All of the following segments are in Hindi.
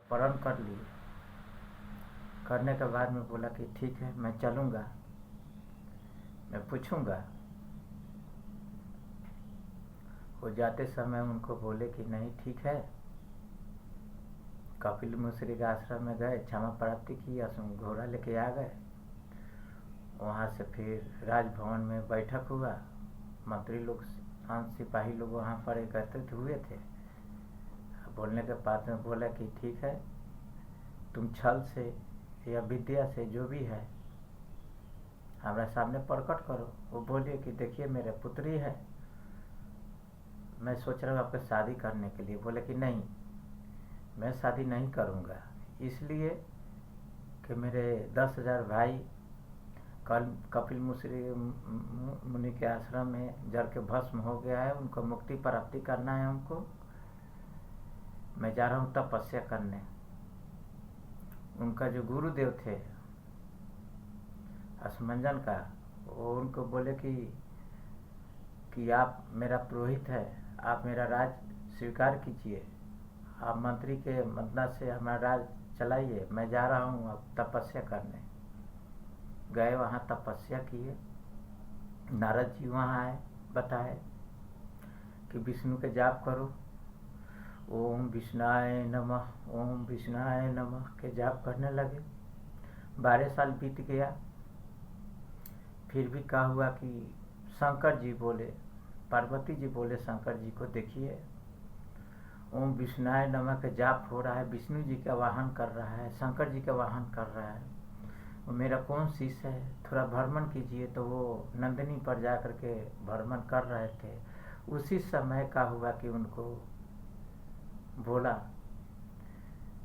प्रण कर लिए। करने के बाद में बोला कि ठीक है मैं चलूँगा, मैं पूछूँगा। वो जाते समय उनको बोले कि नहीं ठीक है। कपिल मुश्री के आश्रम में गए, क्षमा प्राप्ति की, घोड़ा लेके आ गए। वहाँ से फिर राजभवन में बैठक हुआ। मंत्री लोग, सिपाही लोग वहाँ पर एकत्रित हुए थे। बोलने के बाद में बोला कि ठीक है, तुम छल से या विद्या से जो भी है हमारे सामने प्रकट करो। वो बोले कि देखिए मेरे पुत्री है, मैं सोच रहा हूँ आपके शादी करने के लिए। बोले कि नहीं, मैं शादी नहीं करूँगा, इसलिए कि मेरे 10,000 भाई कल कपिल मुश्री मुनि के आश्रम में जल के भस्म हो गया है, उनको मुक्ति प्राप्ति करना है हमको। मैं जा रहा हूँ तपस्या करने। उनका जो गुरुदेव थे असमंजन का, वो उनको बोले कि आप मेरा पुरोहित है, आप मेरा राज स्वीकार कीजिए, आप मंत्री के मदद से हमारा राज चलाइए, मैं जा रहा हूँ अब तपस्या करने। गए वहाँ तपस्या किए। नारद जी वहाँ आए, बताए कि विष्णु के जाप करो, ओम विष्णाय नमः, ओम विष्णाय नमः के जाप करने लगे। 12 साल बीत गया, फिर भी क्या हुआ कि शंकर जी बोले, पार्वती जी बोले शंकर जी को, देखिए ओम विष्णाय नमः के जाप हो रहा है, विष्णु जी का वाहन कर रहा है, शंकर जी का वाहन कर रहा है, वो मेरा कौन शिष्य है, थोड़ा भ्रमण कीजिए। तो वो नंदिनी पर जा कर के भ्रमण कर रहे थे। उसी समय का हुआ कि उनको बोला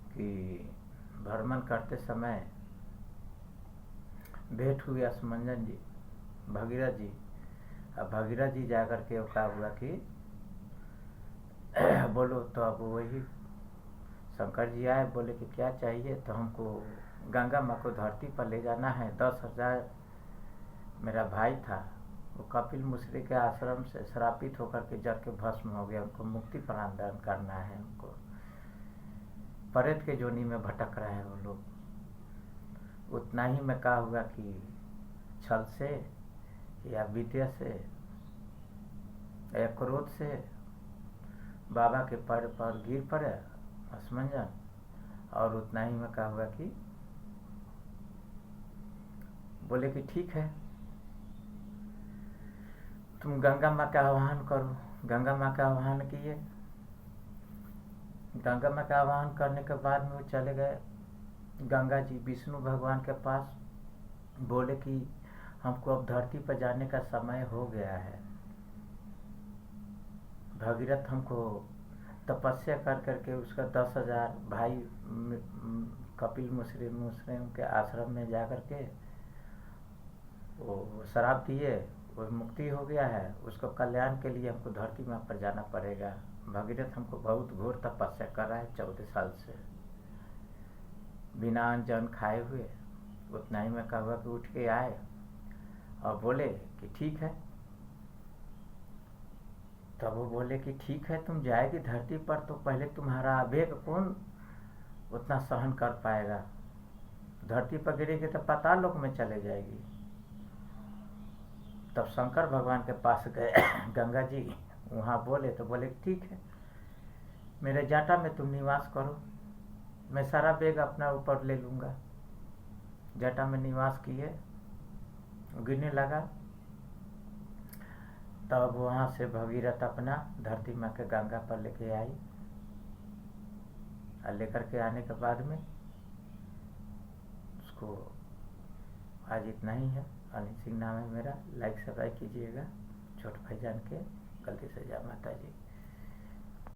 कि भ्रमण करते समय भेंट हुई असमंजन जी, भगीरथ जी। अब भगीरथ जी जा कर के क्या हुआ कि बोलो, तो अब वही शंकर जी आए, बोले कि क्या चाहिए। तो हमको गंगा माँ को धरती पर ले जाना है। 10,000 मेरा भाई था, वो कपिल मुश्री के आश्रम से श्रापित होकर के जल के भस्म हो गया, उनको मुक्ति प्रदान करना है। उनको प्रेत के जोनी में भटक रहे हैं वो लोग। उतना ही में क्या हुआ कि छल से या विद्या से या क्रोध से बाबा के पैर पर गिर पड़े असमंजन। और उतना ही में क्या हुआ कि बोले कि ठीक है, तुम गंगा माँ का आह्वान करो। गंगा माँ का आह्वान किए। गंगा माँ का आह्वान करने के बाद में वो चले गए गंगा जी विष्णु भगवान के पास। बोले कि हमको अब धरती पर जाने का समय हो गया है। भगीरथ हमको तपस्या कर करके उसका 10,000 भाई कपिल मुश्री के आश्रम में जा कर के वो शराब दिए, वो मुक्ति हो गया है। उसको कल्याण के लिए हमको धरती माँ पर जाना पड़ेगा। भगीरथ हमको बहुत घोर तपस्या कर रहा है 14 साल से, बिना अन्न जन खाए हुए। उतना ही में क्या हुआ कि उठ के आए और बोले कि ठीक है। तब वो बोले कि ठीक है, तुम जाएगी धरती पर तो पहले तुम्हारा आवेग कौन उतना सहन कर पाएगा। धरती पर गिरेगी तो पाताल लोक में चले जाएगी। तब शंकर भगवान के पास गए गंगा जी, वहाँ बोले तो बोले ठीक है, मेरे जाटा में तुम निवास करो, मैं सारा बेग अपना ऊपर ले लूँगा। जटा में निवास किए, गिरने लगा। तब वहाँ से भगीरथ अपना धरती माँ के गंगा पर लेके आई। और लेकर के आने के बाद में उसको आज इतना ही है। अनिल सिंह नाम है मेरा। लाइक सब्सक्राइब कीजिएगा। छोटे भाईजान के गलती से जय माता जी।